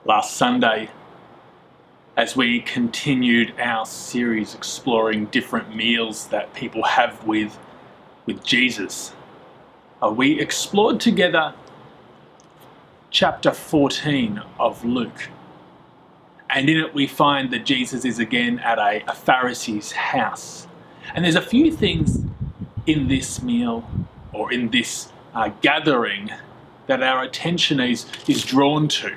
last Sunday as we continued our series exploring different meals that people have with Jesus. We explored together chapter 14 of Luke. And in it we find that Jesus is again at a Pharisee's house. And there's a few things in this meal or in this gathering that our attention is drawn to.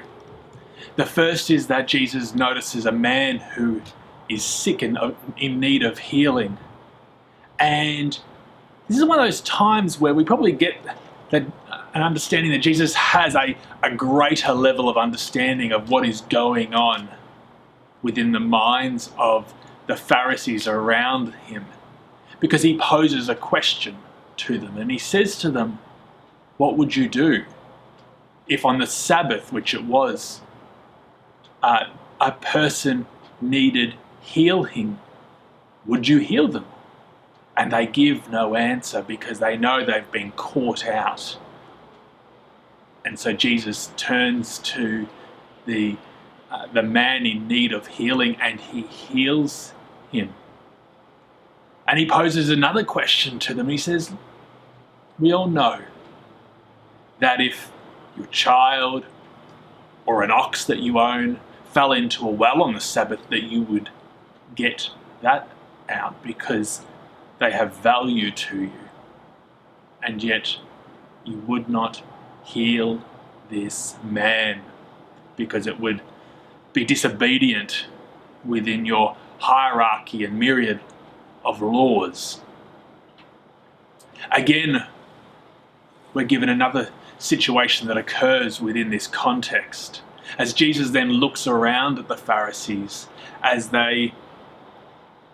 The first is that Jesus notices a man who is sick and in need of healing. And this is one of those times where we probably get an understanding that Jesus has a greater level of understanding of what is going on within the minds of the Pharisees around him, because he poses a question to them and he says to them, what would you do if on the Sabbath, which it was, a person needed healing? Would you heal them? And they give no answer because they know they've been caught out. And so Jesus turns to the man in need of healing and he heals him. And he poses another question to them. He says, we all know that if your child or an ox that you own fell into a well on the Sabbath, that you would get that out because they have value to you. And yet you would not heal this man because it would be disobedient within your hierarchy and myriad of laws. Again, we're given another situation that occurs within this context. As Jesus then looks around at the Pharisees as they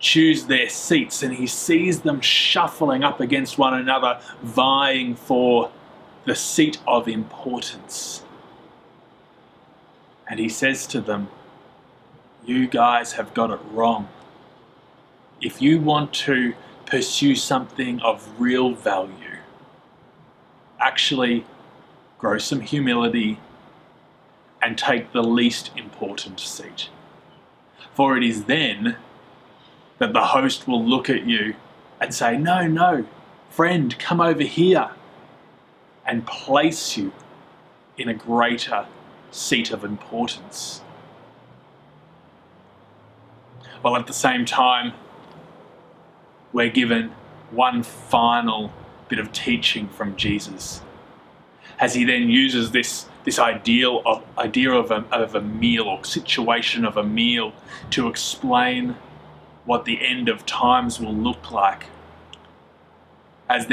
choose their seats and he sees them shuffling up against one another, vying for the seat of importance. And he says to them, you guys have got it wrong. If you want to pursue something of real value, actually grow some humility and take the least important seat. For it is then that the host will look at you and say, no, friend, come over here, and place you in a greater seat of importance. While at the same time, we're given one final bit of teaching from Jesus as he then uses this idea of a meal or situation of a meal to explain what the end of times will look like. As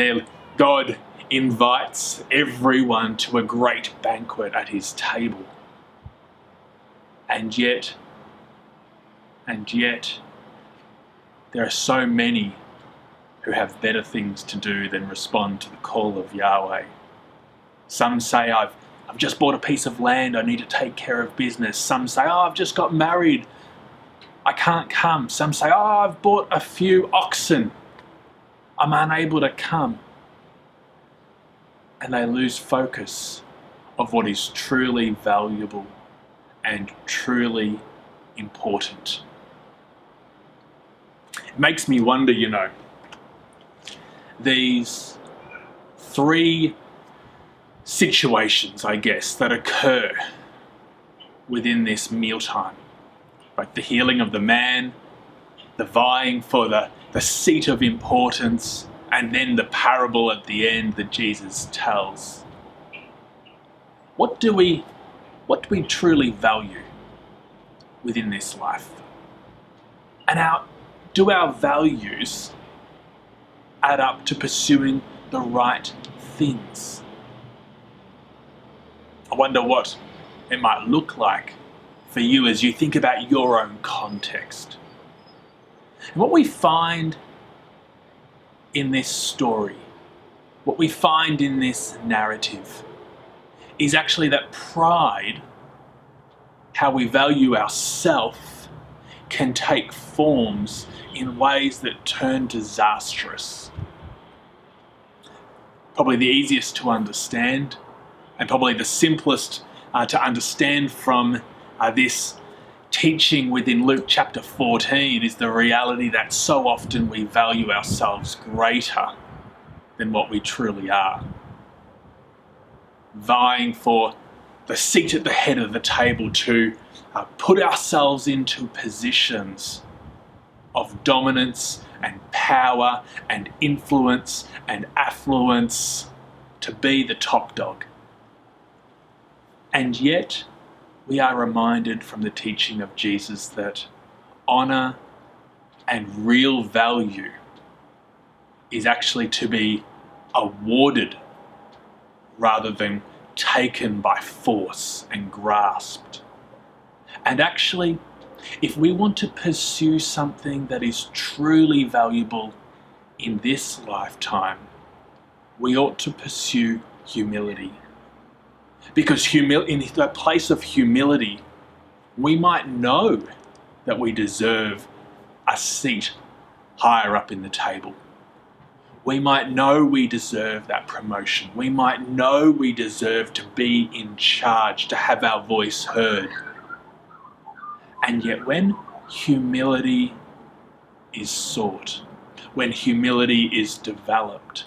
God invites everyone to a great banquet at his table. And yet, there are so many who have better things to do than respond to the call of Yahweh. Some say, I've just bought a piece of land, I need to take care of business. Some say, I've just got married, I can't come. Some say, I've bought a few oxen, I'm unable to come. And they lose focus of what is truly valuable and truly important. It makes me wonder, these three situations, I guess, that occur within this mealtime. Like the healing of the man, the vying for the seat of importance, and then the parable at the end that Jesus tells. What do we truly value within this life? And do our values add up to pursuing the right things? I wonder what it might look like for you as you think about your own context. And what we find in this story, what we find in this narrative, is actually that pride, how we value ourselves, can take forms in ways that turn disastrous. Probably the easiest to understand, and probably the simplest to understand from This teaching within Luke chapter 14 is the reality that so often we value ourselves greater than what we truly are. Vying for the seat at the head of the table to put ourselves into positions of dominance and power and influence and affluence, to be the top dog. And yet, we are reminded from the teaching of Jesus that honour and real value is actually to be awarded rather than taken by force and grasped. And actually, if we want to pursue something that is truly valuable in this lifetime, we ought to pursue humility. Because in the place of humility, we might know that we deserve a seat higher up in the table. We might know we deserve that promotion. We might know we deserve to be in charge, to have our voice heard. And yet when humility is sought, when humility is developed,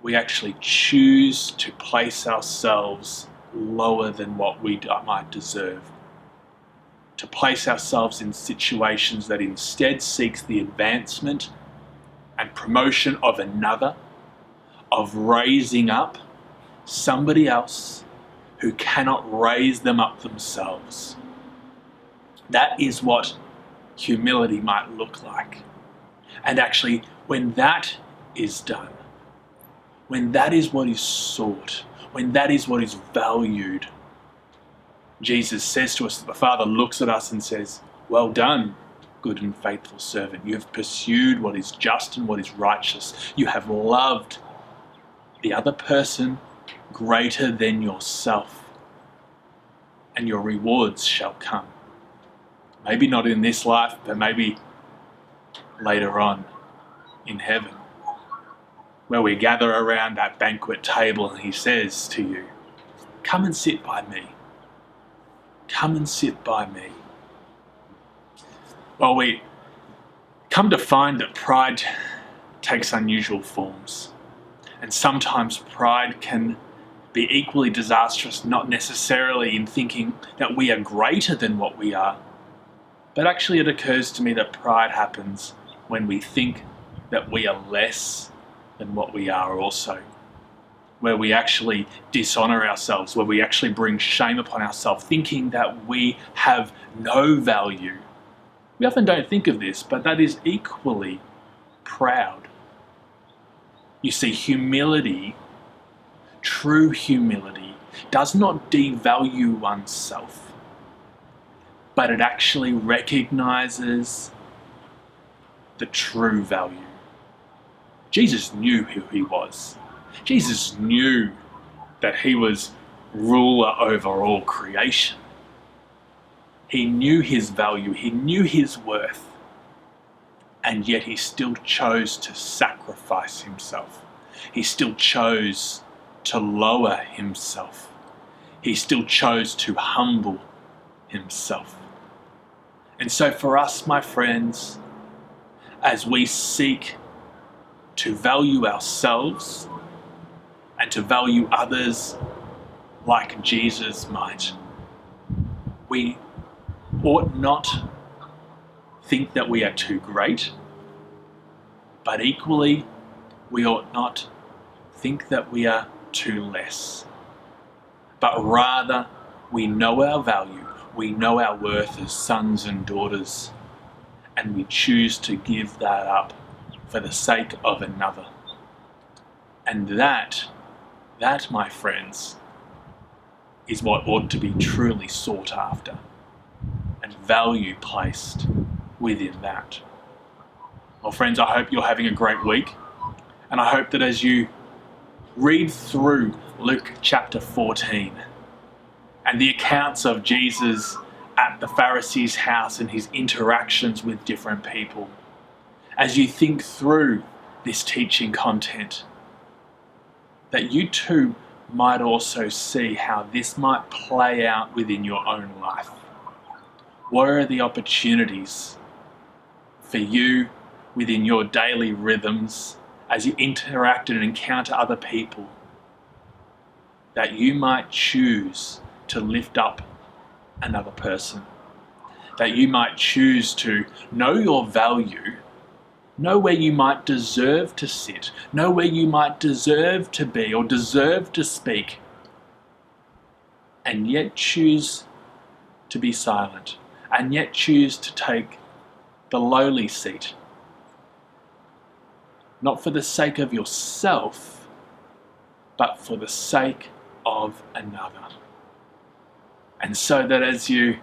we actually choose to place ourselves lower than what we might deserve. To place ourselves in situations that instead seeks the advancement and promotion of another, of raising up somebody else who cannot raise them up themselves. That is what humility might look like. And actually, when that is done, when that is what is sought, when that is what is valued, Jesus says to us, the Father looks at us and says, "Well done, good and faithful servant. You have pursued what is just and what is righteous. You have loved the other person greater than yourself, and your rewards shall come." Maybe not in this life, but maybe later on in heaven, where we gather around that banquet table and he says to you, "Come and sit by me. Come and sit by me." Well, we come to find that pride takes unusual forms. And sometimes pride can be equally disastrous, not necessarily in thinking that we are greater than what we are, but actually it occurs to me that pride happens when we think that we are less than what we are also, where we actually dishonour ourselves, where we actually bring shame upon ourselves, thinking that we have no value. We often don't think of this, but that is equally proud. You see, humility, true humility, does not devalue oneself, but it actually recognises the true value. Jesus knew who he was. Jesus knew that he was ruler over all creation. He knew his value, he knew his worth, and yet he still chose to sacrifice himself. He still chose to lower himself. He still chose to humble himself. And so for us, my friends, as we seek to value ourselves and to value others like Jesus might, we ought not think that we are too great, but equally we ought not think that we are too less. But rather, we know our value, we know our worth as sons and daughters, and we choose to give that up for the sake of another. And that, my friends, is what ought to be truly sought after and value placed within that. Well, friends, I hope you're having a great week, and I hope that as you read through Luke chapter 14 and the accounts of Jesus at the Pharisee's house and his interactions with different people, as you think through this teaching content, that you too might also see how this might play out within your own life. What are the opportunities for you within your daily rhythms as you interact and encounter other people that you might choose to lift up another person? That you might choose to know your value, know where you might deserve to sit, know where you might deserve to be or deserve to speak, and yet choose to be silent, and yet choose to take the lowly seat. Not for the sake of yourself, but for the sake of another. And so that as you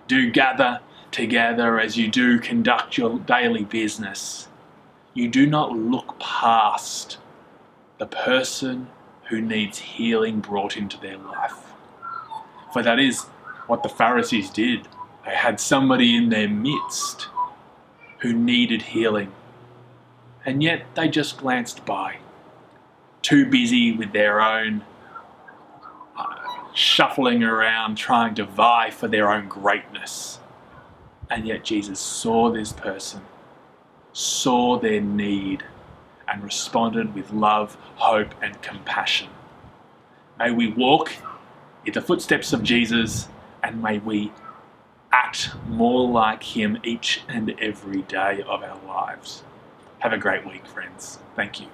do gather together, as you do conduct your daily business, you do not look past the person who needs healing brought into their life. For that is what the Pharisees did. They had somebody in their midst who needed healing, and yet they just glanced by, too busy with their own shuffling around, trying to vie for their own greatness. And yet Jesus saw this person, saw their need, and responded with love, hope, and compassion. May we walk in the footsteps of Jesus, and may we act more like him each and every day of our lives. Have a great week, friends. Thank you.